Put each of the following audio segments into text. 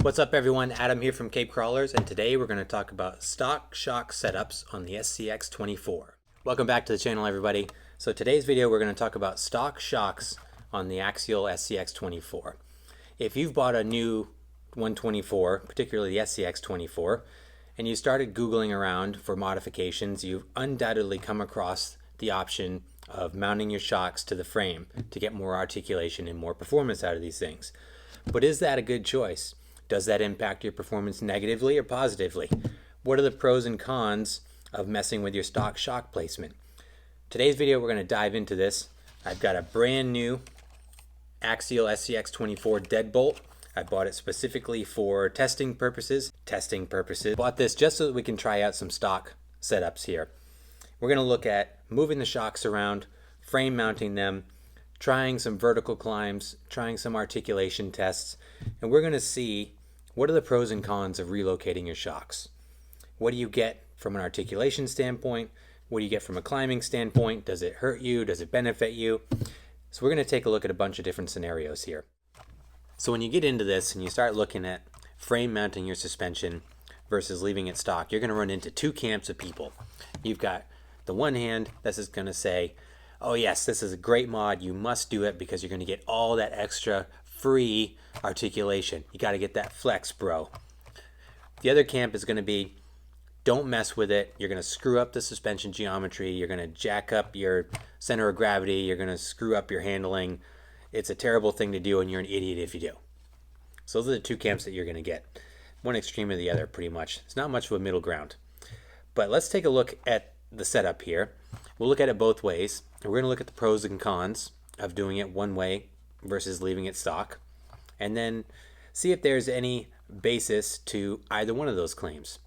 What's up everyone, Adam here from Cape Crawlers, and today we're going to talk about stock shock setups on the SCX24. Welcome back to the channel everybody. So today's video we're going to talk about stock shocks on the Axial SCX24. If you've bought a new 124, particularly the SCX24, and you started Googling around for modifications, you've undoubtedly come across the option of mounting your shocks to the frame to get more articulation and more performance out of these things. But is that a good choice? Does that impact your performance negatively or positively? What are the pros and cons of messing with your stock shock placement? Today's video we're going to dive into this. I've got a brand new Axial SCX24 deadbolt. I bought it specifically for testing purposes. Bought this just so that we can try out some stock setups here. We're going to look at moving the shocks around, frame mounting them, trying some vertical climbs, trying some articulation tests, and we're going to see what are the pros and cons of relocating your shocks. What do you get from an articulation standpoint? What do you get from a climbing standpoint? Does it hurt you? Does it benefit you? So we're going to take a look at a bunch of different scenarios here. So when you get into this and you start looking at frame mounting your suspension versus leaving it stock, you're going to run into two camps of people. You've got the one hand that's just going to say, oh yes, this is a great mod, you must do it because you're going to get all that extra free articulation. You got to get that flex, bro. The other camp is going to be, don't mess with it. You're going to screw up the suspension geometry. You're going to jack up your center of gravity. You're going to screw up your handling. It's a terrible thing to do and you're an idiot if you do. So those are the two camps that you're going to get. One extreme or the other, pretty much. It's not much of a middle ground. But let's take a look at the setup here. We'll look at it both ways. We're going to look at the pros and cons of doing it one way versus leaving it stock, and then see if there's any basis to either one of those claims.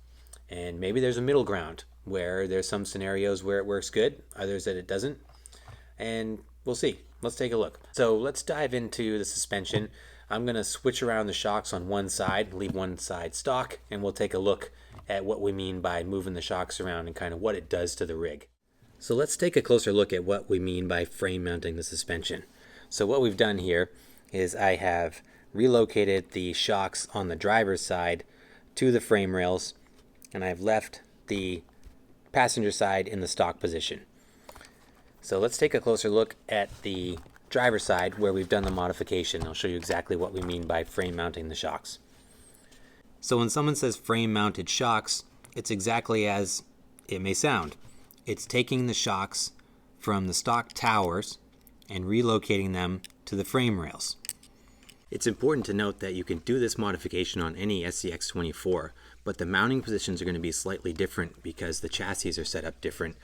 And maybe there's a middle ground where there's some scenarios where it works good, others that it doesn't, and we'll see. Let's take a look. So let's dive into the suspension. I'm going to switch around the shocks on one side, leave one side stock, and we'll take a look at what we mean by moving the shocks around and kind of what it does to the rig. So let's take a closer look at what we mean by frame mounting the suspension. So what we've done here is I have relocated the shocks on the driver's side to the frame rails, and I've left the passenger side in the stock position. So let's take a closer look at the driver's side where we've done the modification. I'll show you exactly what we mean by frame mounting the shocks. So when someone says frame mounted shocks, it's exactly as it may sound. It's taking the shocks from the stock towers and relocating them to the frame rails. It's important to note that you can do this modification on any SCX24, but the mounting positions are going to be slightly different because the chassis are set up different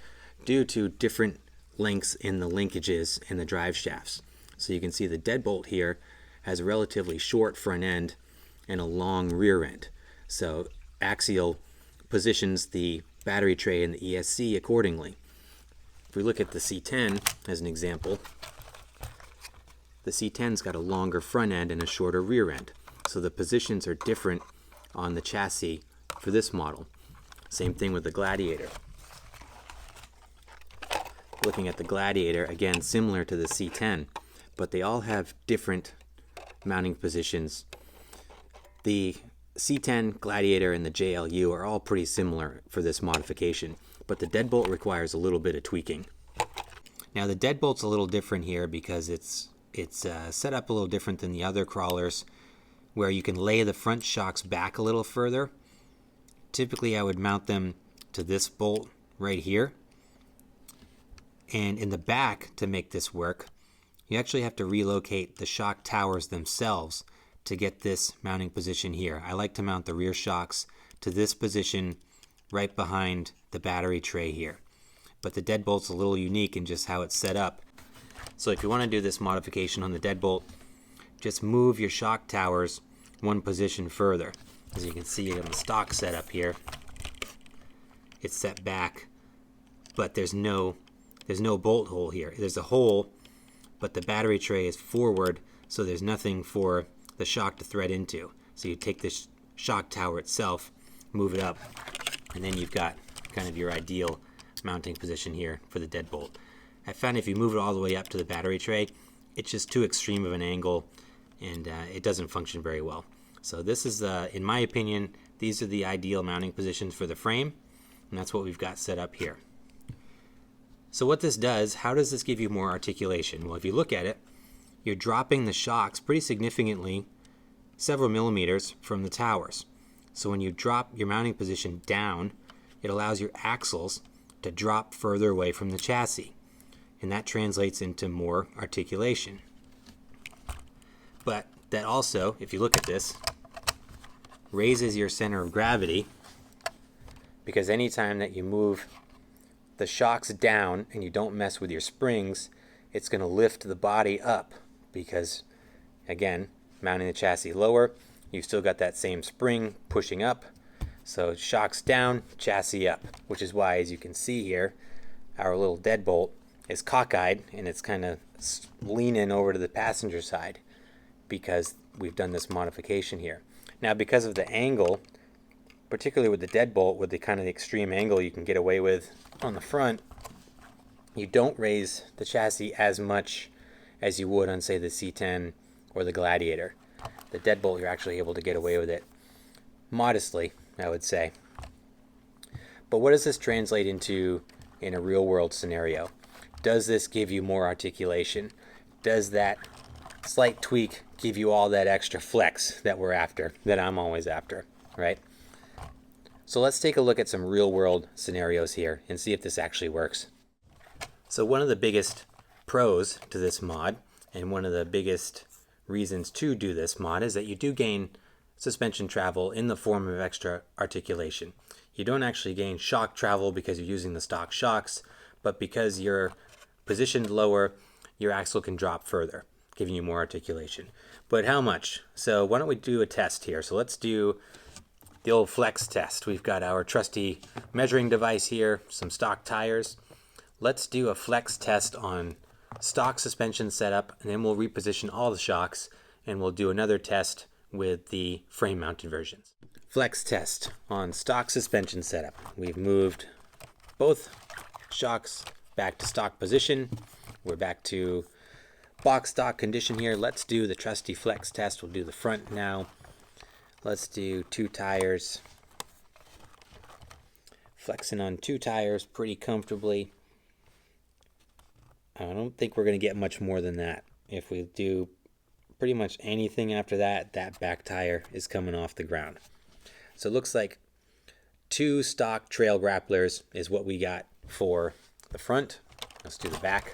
due to different lengths in the linkages in the drive shafts. So you can see the deadbolt here has a relatively short front end and a long rear end. So Axial positions the battery tray and the ESC accordingly. If we look at the C10 as an example, the C10's got a longer front end and a shorter rear end. So the positions are different on the chassis for this model. Same thing with the Gladiator. Looking at the Gladiator, again similar to the C10, but they all have different mounting positions. The C10, Gladiator, and the JLU are all pretty similar for this modification, but the deadbolt requires a little bit of tweaking. Now the deadbolt's a little different here because it's set up a little different than the other crawlers, where you can lay the front shocks back a little further. Typically I would mount them to this bolt right here, and in the back, to make this work, you actually have to relocate the shock towers themselves to get this mounting position here. I like to mount the rear shocks to this position right behind the battery tray here. But the deadbolt's a little unique in just how it's set up. So if you want to do this modification on the deadbolt, just move your shock towers one position further. As you can see on the stock setup here, it's set back, but there's no bolt hole here. There's a hole, but the battery tray is forward, so there's nothing for the shock to thread into. So you take this shock tower itself, move it up, and then you've got kind of your ideal mounting position here for the deadbolt. I found if you move it all the way up to the battery tray, it's just too extreme of an angle and it doesn't function very well. So this is, in my opinion, these are the ideal mounting positions for the frame, and that's what we've got set up here. So what this does, how does this give you more articulation? Well, if you look at it, you're dropping the shocks pretty significantly, several millimeters from the towers. So when you drop your mounting position down, it allows your axles to drop further away from the chassis, and that translates into more articulation. But that also, if you look at this, raises your center of gravity, because anytime that you move the shocks down and you don't mess with your springs, it's going to lift the body up, because again, mounting the chassis lower, you've still got that same spring pushing up. So shocks down, chassis up, which is why, as you can see here, our little deadbolt is cockeyed and it's kind of leaning over to the passenger side because we've done this modification here. Now, because of the angle, particularly with the deadbolt, with the kind of the extreme angle you can get away with on the front, you don't raise the chassis as much as you would on, say, the C10 or the Gladiator. The deadbolt, you're actually able to get away with it modestly, I would say. But what does this translate into in a real world scenario? Does this give you more articulation? Does that slight tweak give you all that extra flex that we're after, that I'm always after, right? So let's take a look at some real world scenarios here and see if this actually works. So one of the biggest pros to this mod, and one of the biggest reasons to do this mod, is that you do gain suspension travel in the form of extra articulation. You don't actually gain shock travel because you're using the stock shocks, but because you're positioned lower, your axle can drop further, giving you more articulation. But how much? So why don't we do a test here? So let's do the old flex test. We've got our trusty measuring device here, some stock tires. Let's do a flex test on stock suspension setup, and then we'll reposition all the shocks, and we'll do another test with the frame mounted versions. Flex test on stock suspension setup. We've moved both shocks back to stock position. We're back to box stock condition here. Let's do the trusty flex test. We'll do the front now. Let's do 2 tires. Flexing on 2 tires pretty comfortably. I don't think we're going to get much more than that. If we do pretty much anything after that, that back tire is coming off the ground. So it looks like 2 stock trail grapplers is what we got for the front. Let's do the back.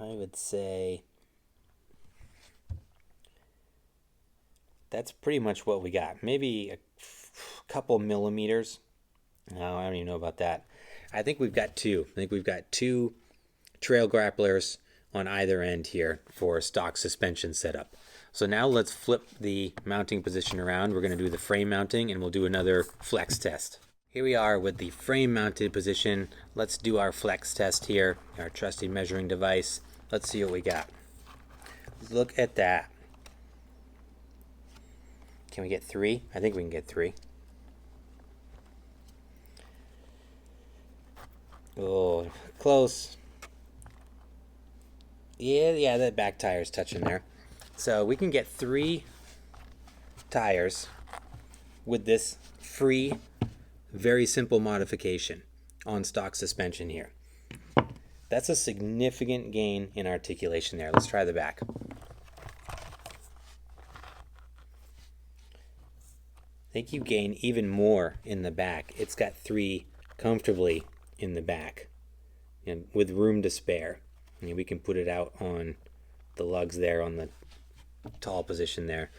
I would say that's pretty much what we got. Maybe a couple millimeters. No, I don't even know about that. I think we've got 2. I think we've got 2 trail grapplers on either end here for stock suspension setup. So now let's flip the mounting position around. We're going to do the frame mounting, and we'll do another flex test. Here we are with the frame mounted position. Let's do our flex test here, our trusty measuring device. Let's see what we got. Look at that. Can we get 3? I think we can get 3. Oh, close. Yeah, that back tire's touching there. So we can get 3 tires with this free, very simple modification on stock suspension here. That's a significant gain in articulation there. Let's try the back. I think you gain even more in the back. It's got 3 comfortably in the back, and with room to spare. I mean, we can put it out on the lugs there on the tall position there.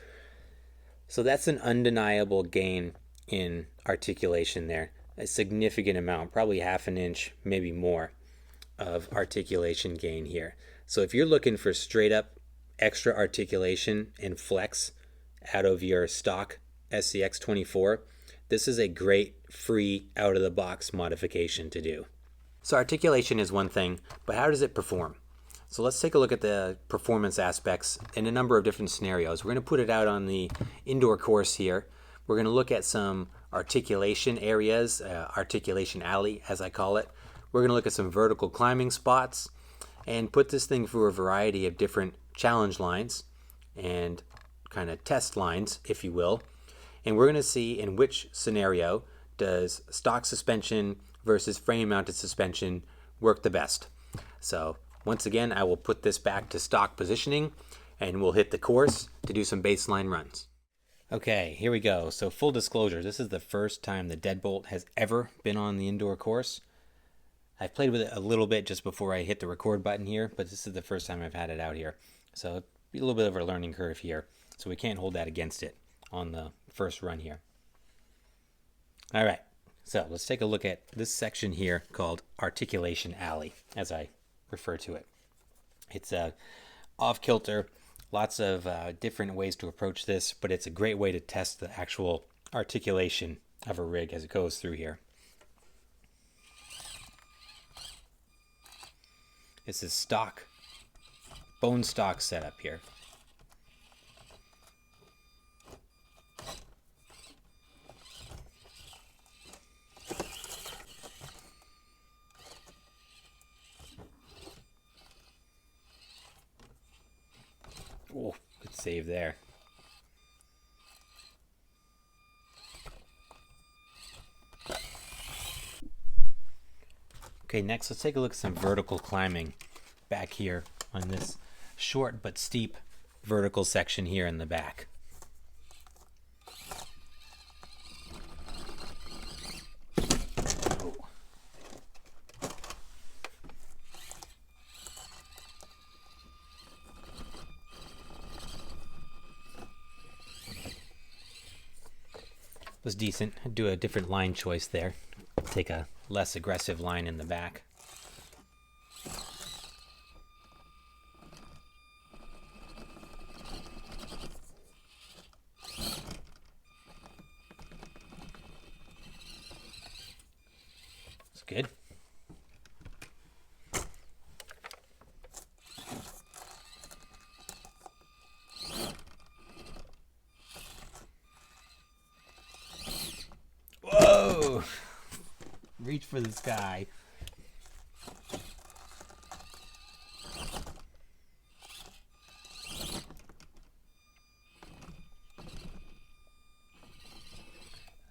So that's an undeniable gain in articulation there. A significant amount, probably half an inch, maybe more, of articulation gain here. So if you're looking for straight up extra articulation and flex out of your stock SCX24, this is a great free out of the box modification to do. So articulation is one thing, but how does it perform? So let's take a look at the performance aspects in a number of different scenarios. We're going to put it out on the indoor course here. We're going to look at some articulation areas, articulation alley as I call it. We're going to look at some vertical climbing spots and put this thing through a variety of different challenge lines and kind of test lines, if you will. And we're going to see in which scenario does stock suspension versus frame mounted suspension work the best. So once again, I will put this back to stock positioning and we'll hit the course to do some baseline runs. Okay, here we go. So full disclosure, this is the first time the deadbolt has ever been on the indoor course. I've played with it a little bit just before I hit the record button here, but this is the first time I've had it out here. So it'll be a little bit of a learning curve here. So we can't hold that against it on the first run here. All right, so let's take a look at this section here called Articulation Alley, as I refer to it. It's off kilter, lots of different ways to approach this, but it's a great way to test the actual articulation of a rig as it goes through here. This is stock, bone stock setup here. Oh, good save there. Okay, next let's take a look at some vertical climbing back here on this short but steep vertical section here in the back. Oh. Was decent. I'd do a different line choice there. Take a less aggressive line in the back. It's good. Whoa! Reach for the sky.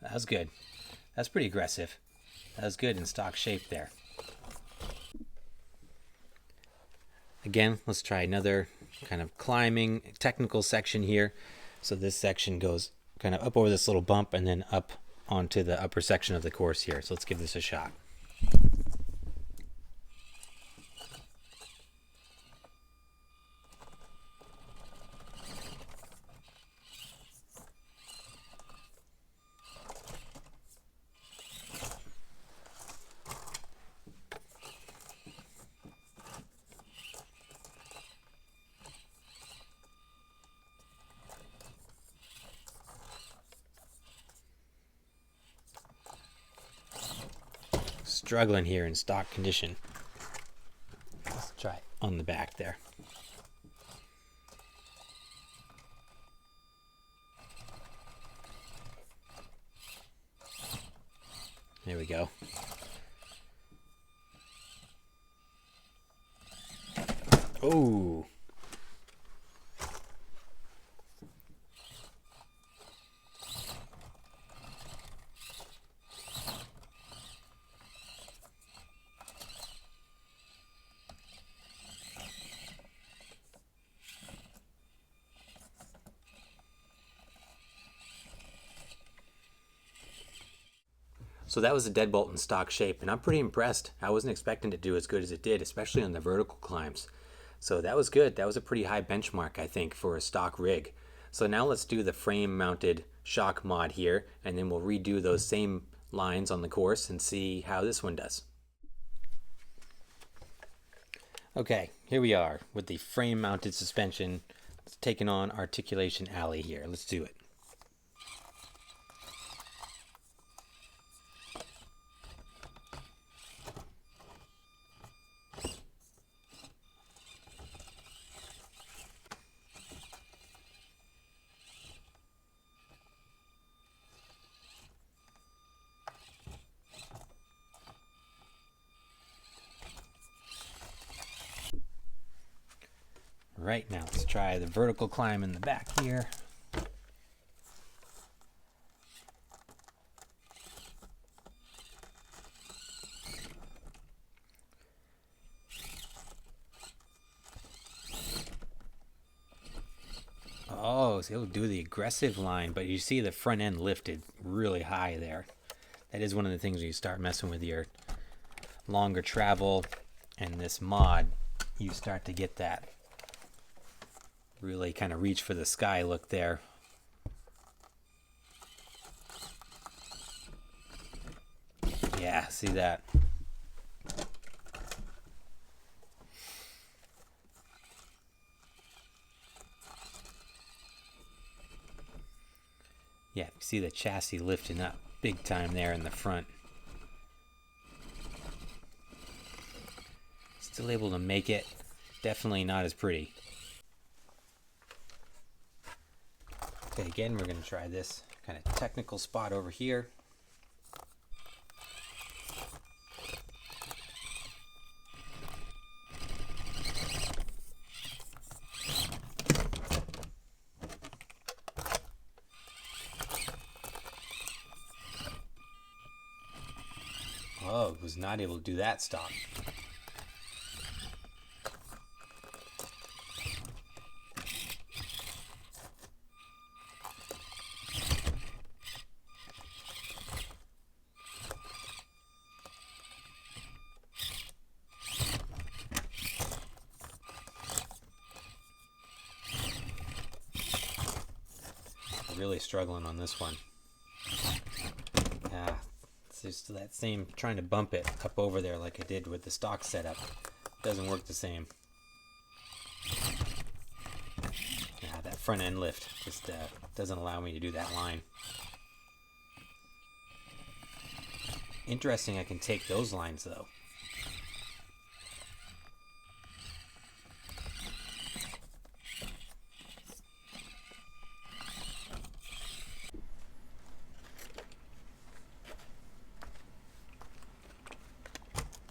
That was good. That's pretty aggressive. That was good in stock shape there. Again, let's try another kind of climbing technical section here. So this section goes kind of up over this little bump and then up onto the upper section of the course here. So let's give this a shot. Struggling here in stock condition. Let's try it on the back there. There we go. Oh. So that was a deadbolt in stock shape, and I'm pretty impressed. I wasn't expecting to do as good as it did, especially on the vertical climbs. So that was good. That was a pretty high benchmark, I think, for a stock rig. So now let's do the frame mounted shock mod here, and then we'll redo those same lines on the course and see how this one does. Okay, here we are with the frame mounted suspension. It's taking on Articulation Alley here. Let's do it. Alright, now let's try the vertical climb in the back here. Oh, so he'll do the aggressive line, but you see the front end lifted really high there. That is one of the things when you start messing with your longer travel and this mod, you start to get that really kind of reach for the sky look there. Yeah, see that? Yeah, you see the chassis lifting up big time there in the front. Still able to make it. Definitely not as pretty. Okay, again, we're going to try this kind of technical spot over here. Oh, was not able to do that stop. Really struggling on this one. Yeah, it's just that same, trying to bump it up over there like I did with the stock setup. Doesn't work the same. Yeah, that front end lift just doesn't allow me to do that line. Interesting, I can take those lines though.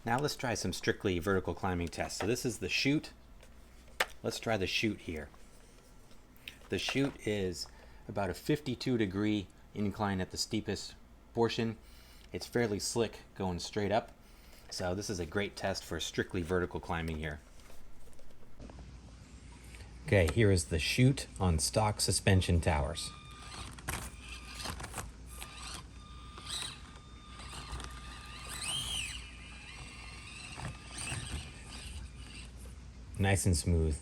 Now let's try some strictly vertical climbing tests. So this is the chute. Let's try the chute here. The chute is about a 52-degree incline at the steepest portion. It's fairly slick going straight up. So this is a great test for strictly vertical climbing here. Okay, here is the chute on stock suspension towers. Nice and smooth.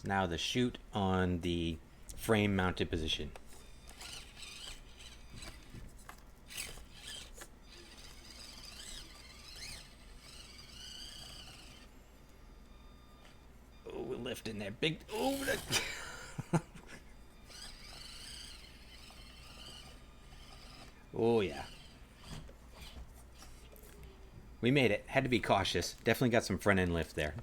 Now the chute on the frame mounted position. Oh, we're lifting that big. Oh, oh yeah. We made it. Had to be cautious. Definitely got some front end lift there.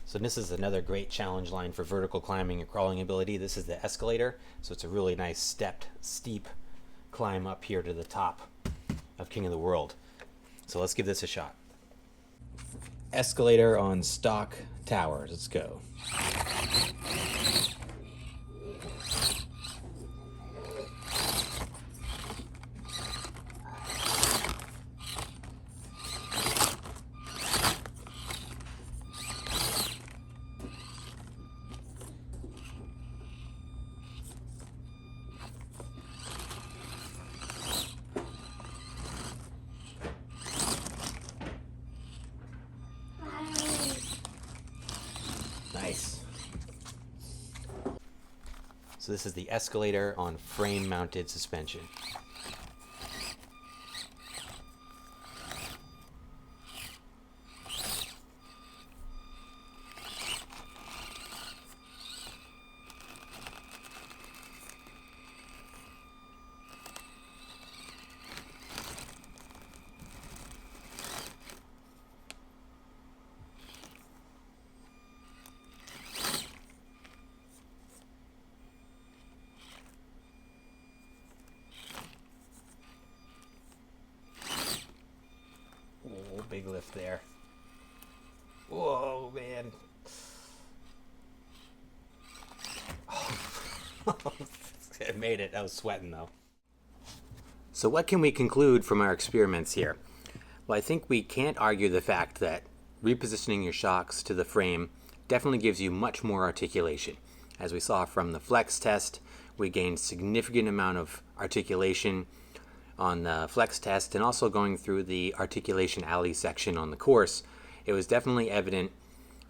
So this is another great challenge line for vertical climbing and crawling ability. This is the Escalator. So it's a really nice stepped, steep climb up here to the top of King of the World. So let's give this a shot. Escalator on stock towers. Let's go. Nice. So this is the Escalator on frame mounted suspension. Big lift there. Whoa, man. It made it. I was sweating though. So what can we conclude from our experiments here? Well, I think we can't argue the fact that repositioning your shocks to the frame definitely gives you much more articulation. As we saw from the flex test, we gained significant amount of articulation on the flex test, and also going through the articulation alley section on the course, it was definitely evident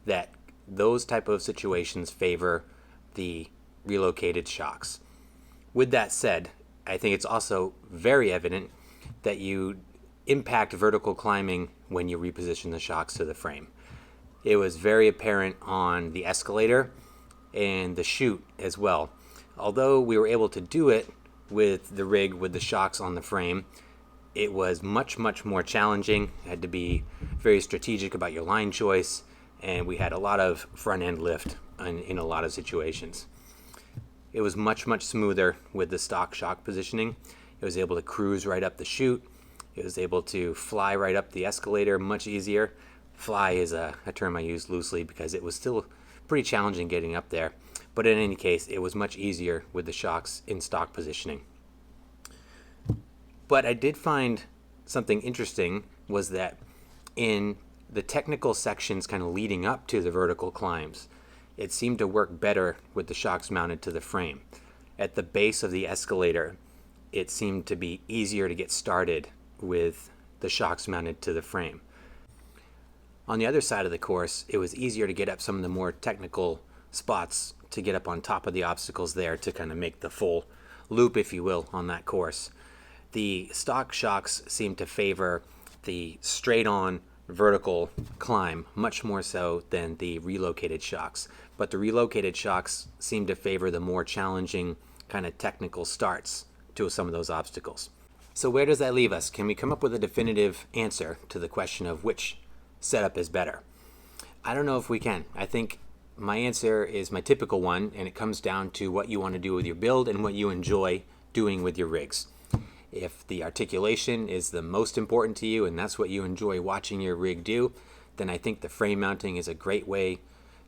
that those type of situations favor the relocated shocks. With that said, I think it's also very evident that you impact vertical climbing when you reposition the shocks to the frame. It was very apparent on the Escalator and the Chute as well. Although we were able to do it with the rig with the shocks on the frame, it was much more challenging. You had to be very strategic about your line choice, and we had a lot of front end lift in a lot of situations. It was much smoother with the stock shock positioning. It was able to cruise right up the Chute. It was able to fly right up the Escalator much easier. Fly is a term I use loosely because it was still pretty challenging getting up there. But in any case, it was much easier with the shocks in stock positioning. But I did find something interesting was that in the technical sections kind of leading up to the vertical climbs, it seemed to work better with the shocks mounted to the frame. At the base of the Escalator, it seemed to be easier to get started with the shocks mounted to the frame. On the other side of the course, it was easier to get up some of the more technical spots, to get up on top of the obstacles there to kind of make the full loop, if you will, on that course. The stock shocks seemed to favor the straight-on vertical climb much more so than the relocated shocks. But the relocated shocks seemed to favor the more challenging kind of technical starts to some of those obstacles. So where does that leave us? Can we come up with a definitive answer to the question of which setup is better? I don't know if we can. I think my answer is my typical one, and it comes down to what you want to do with your build and what you enjoy doing with your rigs. If the articulation is the most important to you and that's what you enjoy watching your rig do, then I think the frame mounting is a great way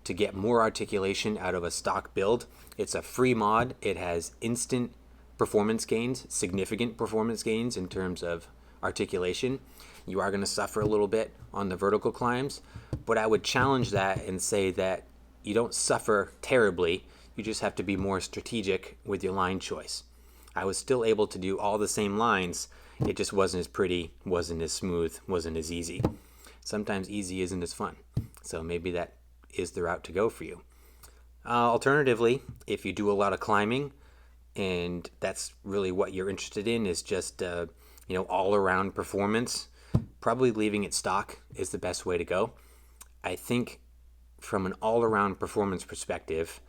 to get more articulation out of a stock build. It's a free mod. It has instant performance gains, significant performance gains in terms of articulation. You are going to suffer a little bit on the vertical climbs, but I would challenge that and say that you don't suffer terribly. You just have to be more strategic with your line choice. I was still able to do all the same lines. It just wasn't as pretty, wasn't as smooth, wasn't as easy. Sometimes easy isn't as fun. So maybe that is the route to go for you. Alternatively, if you do a lot of climbing and that's really what you're interested in, is just all-around performance, probably leaving it stock is the best way to go. I think from an all-around performance perspective,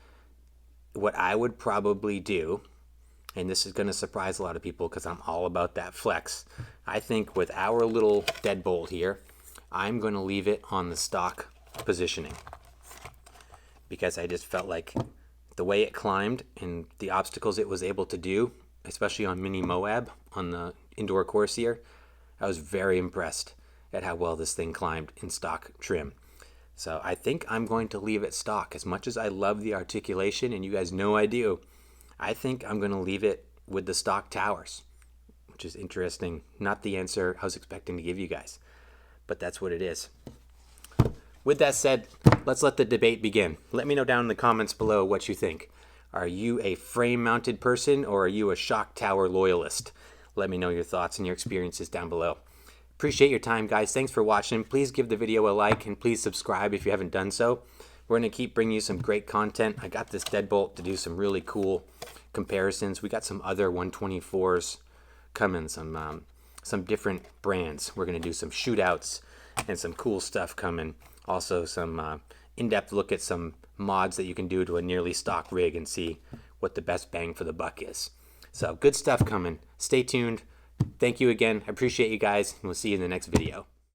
what I would probably do, and this is going to surprise a lot of people because I'm all about that flex, I think with our little deadbolt here, I'm going to leave it on the stock positioning, because I just felt like the way it climbed and the obstacles it was able to do, especially on Mini Moab on the indoor course here, I was very impressed at how well this thing climbed in stock trim. So I think I'm going to leave it stock. As much as I love the articulation, and you guys know I do, I think I'm going to leave it with the stock towers, which is interesting. Not the answer I was expecting to give you guys, but that's what it is. With that said, let's let the debate begin. Let me know down in the comments below what you think. Are you a frame-mounted person, or are you a shock tower loyalist? Let me know your thoughts and your experiences down below. Appreciate your time, guys. Thanks for watching. Please give the video a like, and please subscribe if you haven't done so. We're going to keep bringing you some great content. I got this deadbolt to do some really cool comparisons. We got some other 124s coming, some different brands. We're going to do some shootouts and some cool stuff coming. Also some in-depth look at some mods that you can do to a nearly stock rig and see what the best bang for the buck is. So good stuff coming. Stay tuned. Thank you again. I appreciate you guys, and we'll see you in the next video.